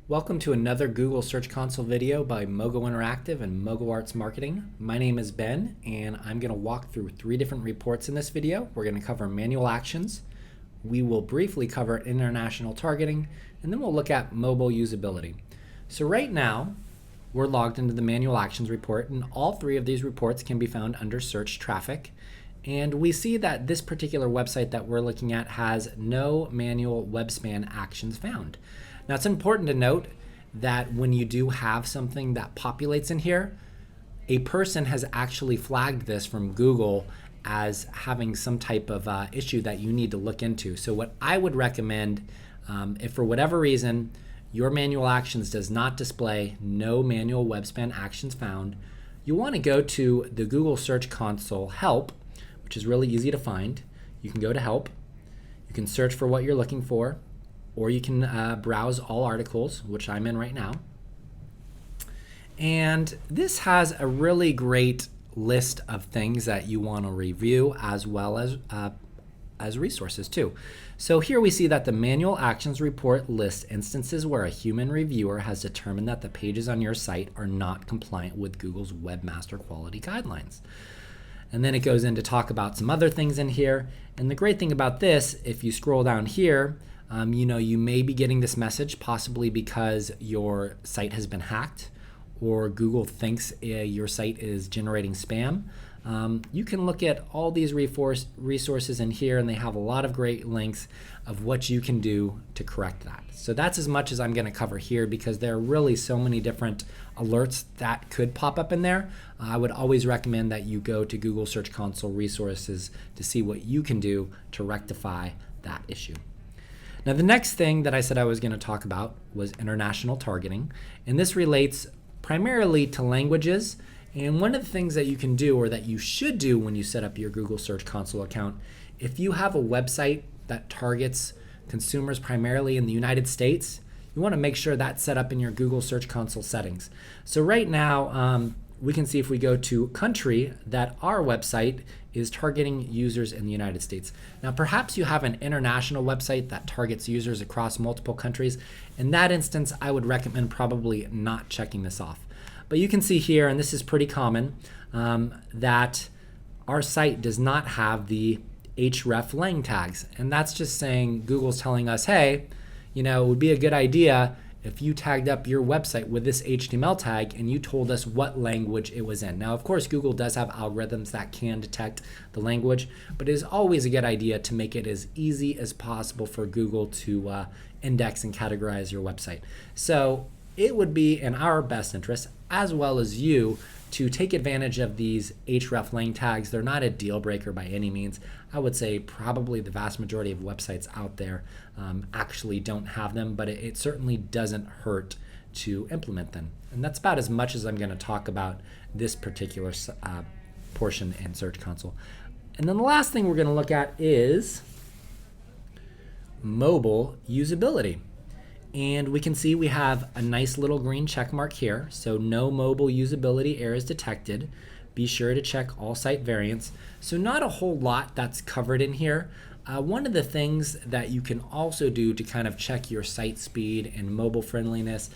Welcome to another Google Search Console video by Mogo Interactive and Mogo Arts Marketing. My name is Ben, and I'm going to walk through 3 different reports in this video. We're going to cover manual actions, we will briefly cover international targeting, and then we'll look at mobile usability. So right now, we're logged into the manual actions report, and all 3 of these reports can be found under search traffic. And we see that this particular website that we're looking at has no manual web span actions found. Now, it's important to note that when you do have something that populates in here, a person has actually flagged this from Google as having some type of issue that you need to look into. So what I would recommend, if for whatever reason your manual actions does not display no manual web span actions found, you want to go to the Google Search Console help, which is really easy to find. You can go to help, you can search for what you're looking for, or you can browse all articles, which I'm in right now. And this has a really great list of things that you want to review, as well as resources too. So here we see that the manual actions report lists instances where a human reviewer has determined that the pages on your site are not compliant with Google's webmaster quality guidelines. And then it goes in to talk about some other things in here. And the great thing about this, if you scroll down here, you may be getting this message possibly because your site has been hacked or Google thinks your site is generating spam. You can look at all these resources in here, and they have a lot of great links of what you can do to correct that. So that's as much as I'm going to cover here, because there are really so many different alerts that could pop up in there. I would always recommend that you go to Google Search Console resources to see what you can do to rectify that issue. Now, the next thing that I said I was going to talk about was international targeting, and this relates primarily to languages. And one of the things that you can do, or that you should do when you set up your Google Search Console account, if you have a website that targets consumers primarily in the United States, you want to make sure that's set up in your Google Search Console settings. So right now, we can see if we go to country that our website is targeting users in the United States. Now, perhaps you have an international website that targets users across multiple countries. In that instance, I would recommend probably not checking this off. But you can see here, and this is pretty common, that our site does not have the href lang tags. And that's just saying Google's telling us, hey, it would be a good idea if you tagged up your website with this HTML tag and you told us what language it was in. Now, of course, Google does have algorithms that can detect the language, but it is always a good idea to make it as easy as possible for Google to index and categorize your website. So it would be in our best interest, as well as you, to take advantage of these href lang tags. They're not a deal breaker by any means. I would say probably the vast majority of websites out there actually don't have them, but it certainly doesn't hurt to implement them. And that's about as much as I'm going to talk about this particular portion in Search Console. And then the last thing we're going to look at is mobile usability. And we can see we have a nice little green check mark here. So no mobile usability errors detected. Be sure to check all site variants. So not a whole lot that's covered in here. One of the things that you can also do to kind of check your site speed and mobile friendliness,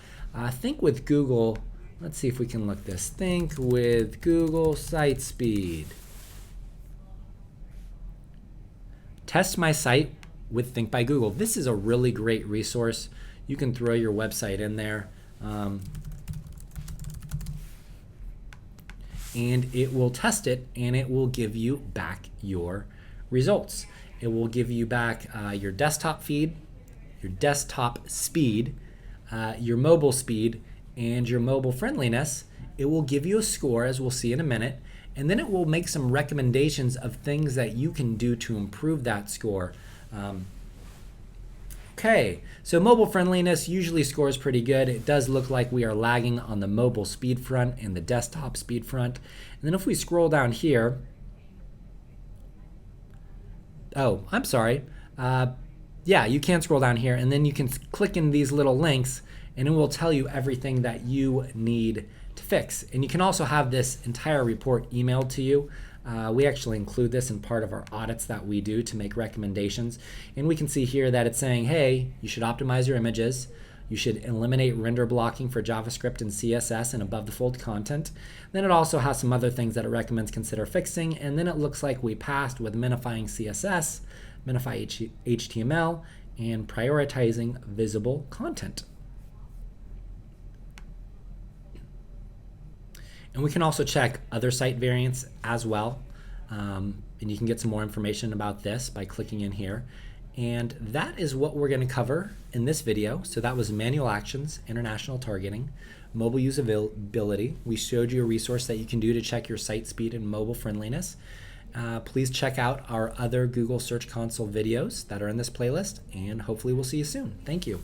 think with Google, let's see if we can look this. Think with Google site speed. Test my site with Think by Google. This is a really great resource. You can throw your website in there, and it will test it, and it will give you back your results. It will give you back your desktop feed, your desktop speed, your mobile speed, and your mobile friendliness. It will give you a score, as we'll see in a minute, and then it will make some recommendations of things that you can do to improve that score. Okay, so mobile friendliness usually scores pretty good. It does look like we are lagging on the mobile speed front and the desktop speed front. And then if we scroll down here, oh, I'm sorry. Yeah, you can scroll down here, and then you can click in these little links, and it will tell you everything that you need to fix. And you can also have this entire report emailed to you. We actually include this in part of our audits that we do to make recommendations. And we can see here that it's saying, hey, you should optimize your images. You should eliminate render blocking for JavaScript and CSS and above the fold content. Then it also has some other things that it recommends consider fixing, and then it looks like we passed with minifying CSS, minify HTML, and prioritizing visible content. And we can also check other site variants as well. And you can get some more information about this by clicking in here. And that is what we're going to cover in this video. So that was manual actions, international targeting, mobile usability. We showed you a resource that you can do to check your site speed and mobile friendliness. Please check out our other Google Search Console videos that are in this playlist, and hopefully we'll see you soon. Thank you.